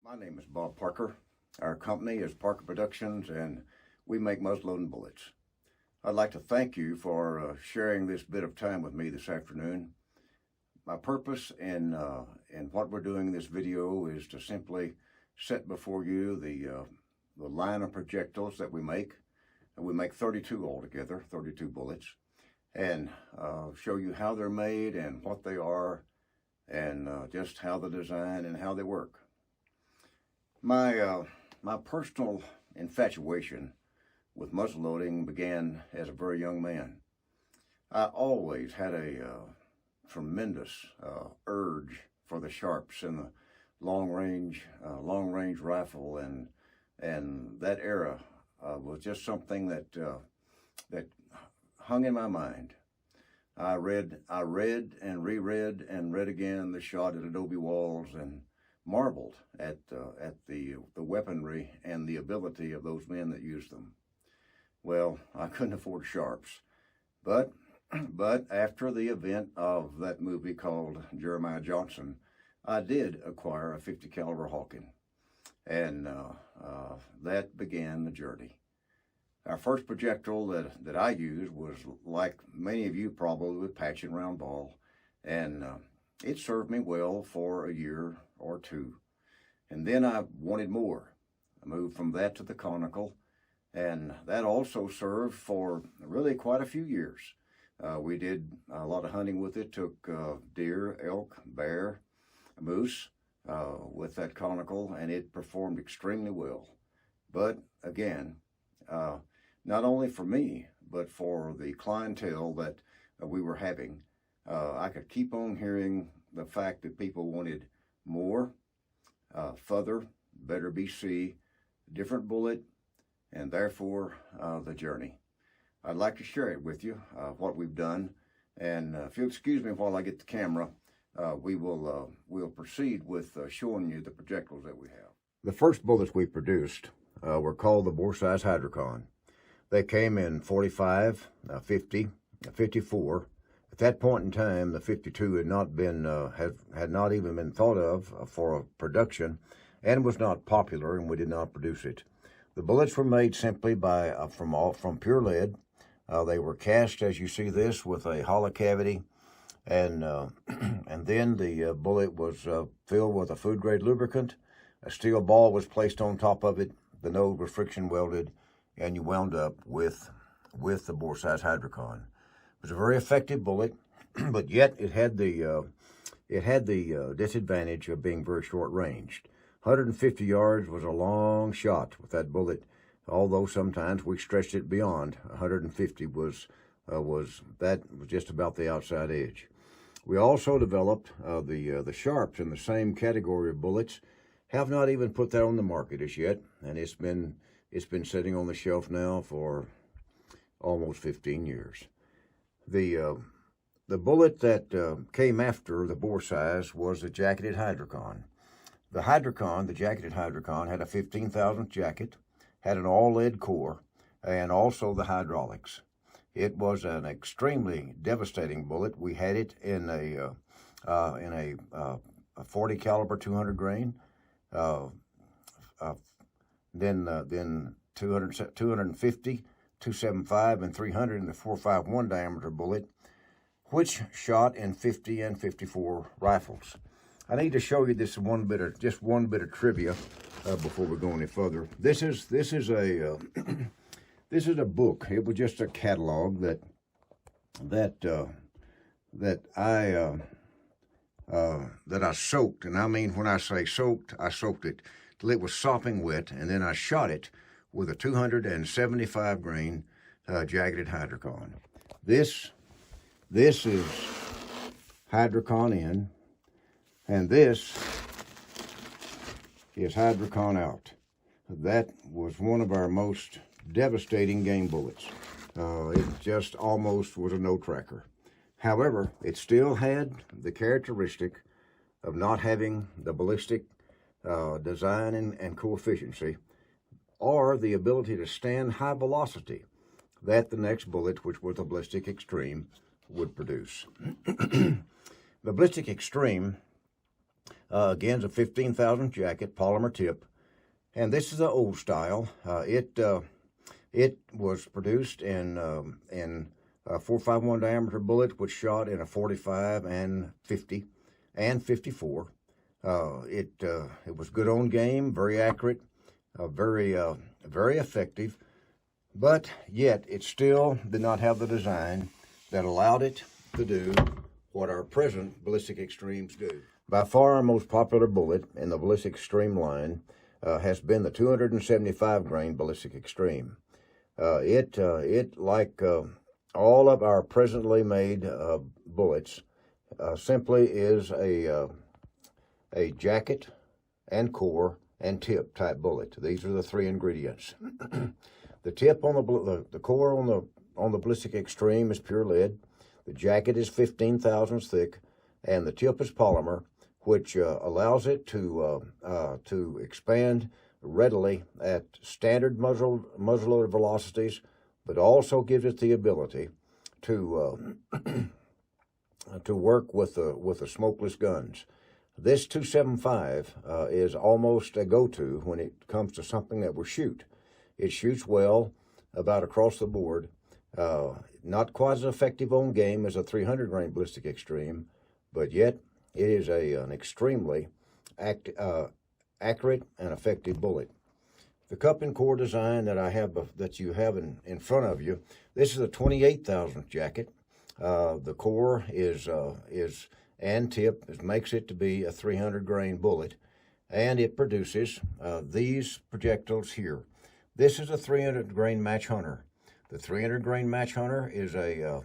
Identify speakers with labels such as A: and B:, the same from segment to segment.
A: My name is Bob Parker. Our company is Parker Productions, and we make muzzleloading bullets. I'd like to thank you for sharing this bit of time with me this afternoon. My purpose in what we're doing in this video is to simply set before you the line of projectiles that we make. And we make 32 altogether, 32 bullets, and show you how they're made and what they are, and just how they're designed and how they work. My personal infatuation with muzzleloading began as a very young man. I always had a tremendous urge for the sharps and the long range rifle, and that era was just something that hung in my mind. I read and reread and read again The Shot at Adobe Walls, and marveled at the weaponry and the ability of those men that used them. Well, I couldn't afford sharps, but after the event of that movie called Jeremiah Johnson, I did acquire a 50 caliber Hawken, and that began the journey. Our first projectile that I used was, like many of you probably, with patch and round ball, and it served me well for a year or two. And then I wanted more. I moved from that to the conical, and that also served for really quite a few years. We did a lot of hunting with it, took deer, elk, bear, moose with that conical, and it performed extremely well. But again, not only for me, but for the clientele that we were having, I could keep on hearing the fact that people wanted more, further, better BC, different bullet, and therefore the journey. I'd like to share it with you, what we've done, and if you'll excuse me while I get the camera, we'll proceed with showing you the projectiles that we have. The first bullets we produced were called the bore-size Hydrocon. They came in 45, 50, 54. At that point in time, the 52 had not been had not even been thought of for production, and was not popular, and we did not produce it. The bullets were made simply by from pure lead. They were cast, as you see this, with a hollow cavity, and then the bullet was filled with a food grade lubricant. A steel ball was placed on top of it. The nose was friction welded, and you wound up with the bore-size Hydrocon. It was a very effective bullet, but yet it had the disadvantage of being very short-ranged. 150 yards was a long shot with that bullet, although sometimes we stretched it beyond. 150 was just about the outside edge. We also developed the sharps in the same category of bullets. Have not even put that on the market as yet, and it's been sitting on the shelf now for almost 15 years. The bullet that came after the bore size was the jacketed Hydrocon. The jacketed Hydrocon, had a 15,000th jacket, had an all-lead core, and also the hydraulics. It was an extremely devastating bullet. We had it in a 40 caliber 200 grain, then 250. 275 and 300 in the 4.51 diameter bullet, which shot in 50 and 54 rifles. I need to show you just one bit of trivia before we go any further. This is a this is a book. It was just a catalog that I soaked, and I mean, when I say soaked, I soaked it till it was sopping wet, and then I shot it with a 275 grain jacketed Hydrocon. This is Hydrocon in, and this is Hydrocon out. That was one of our most devastating game bullets. It just almost was a no-tracker. However, it still had the characteristic of not having the ballistic design and coefficiency, or the ability to stand high velocity that the next bullet, which was the Ballistic Extreme, would produce. The Ballistic Extreme Again, it's a 15,000 jacket, polymer tip, and this is the old style. It was produced in a 451 diameter bullet, which shot in a 45 and 50 and 54. It was good on game, very accurate, very effective, but yet it still did not have the design that allowed it to do what our present Ballistic Extremes do. By far our most popular bullet in the Ballistic Extreme line has been the 275 grain Ballistic Extreme. It like all of our presently made bullets, simply is a jacket and core and tip type bullet. These are the three ingredients. The tip on the core on the Ballistic Extreme is pure lead. The jacket is 15 thousandths thick, and the tip is polymer, which allows it to expand readily at standard muzzleloader velocities, but also gives it the ability to work with the smokeless guns. This 275 is almost a go-to when it comes to something that will shoot. It shoots well about across the board. Not quite as effective on game as a 300 grain Ballistic Extreme, but yet it is an extremely accurate and effective bullet. The cup and core design that you have in front of you, this is a 28,000th jacket. The core is and tip makes it to be a 300 grain bullet, and it produces these projectiles here. This is a 300 grain Match Hunter. The 300 grain Match Hunter is a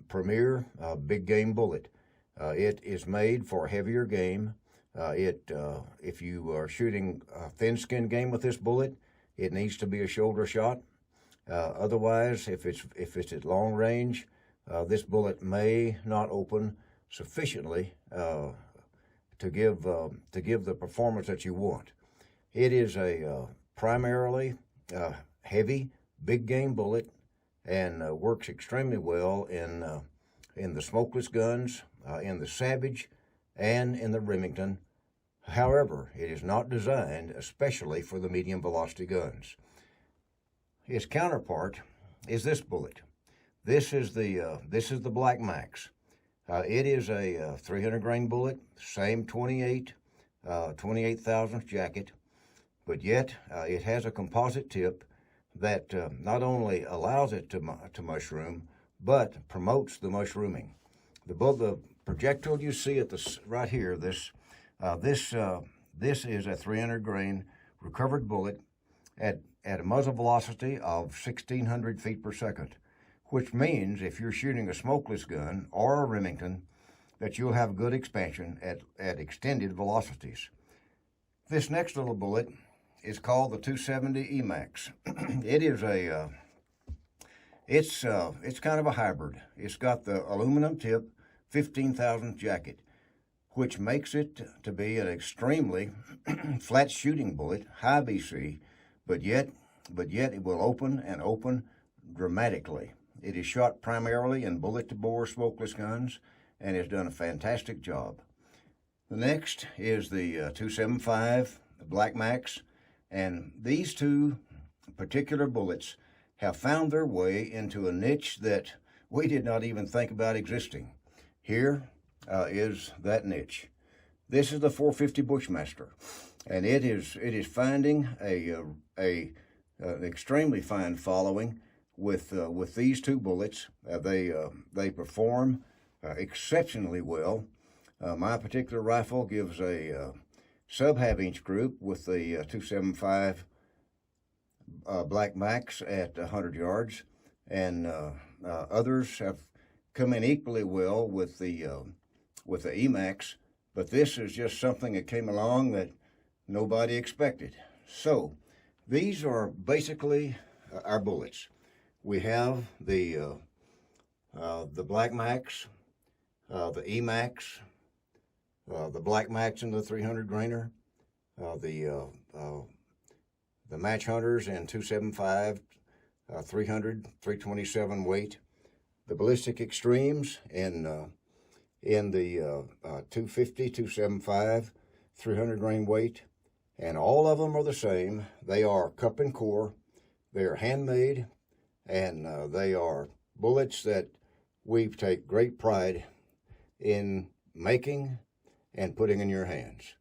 A: premier big game bullet. It is made for heavier game. If you are shooting thin skin game with this bullet, it needs to be a shoulder shot. Otherwise, if it's at long range, this bullet may not open sufficiently to give the performance that you want. It is a primarily heavy, big game bullet, and works extremely well in the smokeless guns, in the Savage, and in the Remington. However, it is not designed especially for the medium velocity guns. Its counterpart is this bullet. This is the Black Max. It is a 300 grain bullet, same 28 thousandth jacket, but yet it has a composite tip that not only allows it to mushroom, but promotes the mushrooming. The projectile you see at right here, this is a 300 grain recovered bullet at a muzzle velocity of 1,600 feet per second, which means if you're shooting a smokeless gun or a Remington, that you'll have good expansion at extended velocities. This next little bullet is called the 270 Emacs. It is it's kind of a hybrid. It's got the aluminum tip, 15,000th jacket, which makes it to be an extremely flat shooting bullet, high BC, but yet it will open dramatically. It is shot primarily in bullet-to-bore smokeless guns and has done a fantastic job. The next is the 275, the Black Max, and these two particular bullets have found their way into a niche that we did not even think about existing. Here is that niche. This is the 450 Bushmaster, and it is finding an extremely fine following with these two bullets. They perform exceptionally well. My particular rifle gives a sub-half-inch group with the 275 Black Max at 100 yards, and others have come in equally well with the Emacs, but this is just something that came along that nobody expected. So these are basically our bullets. We have the Black Max, the Emacs, the Black Max in the 300 grainer, the Match Hunters in 275, 300, 327 weight, the Ballistic Extremes in in the 250, 275, 300 grain weight, and all of them are the same. They are cup and core. They are handmade, and they are bullets that we take great pride in making and putting in your hands.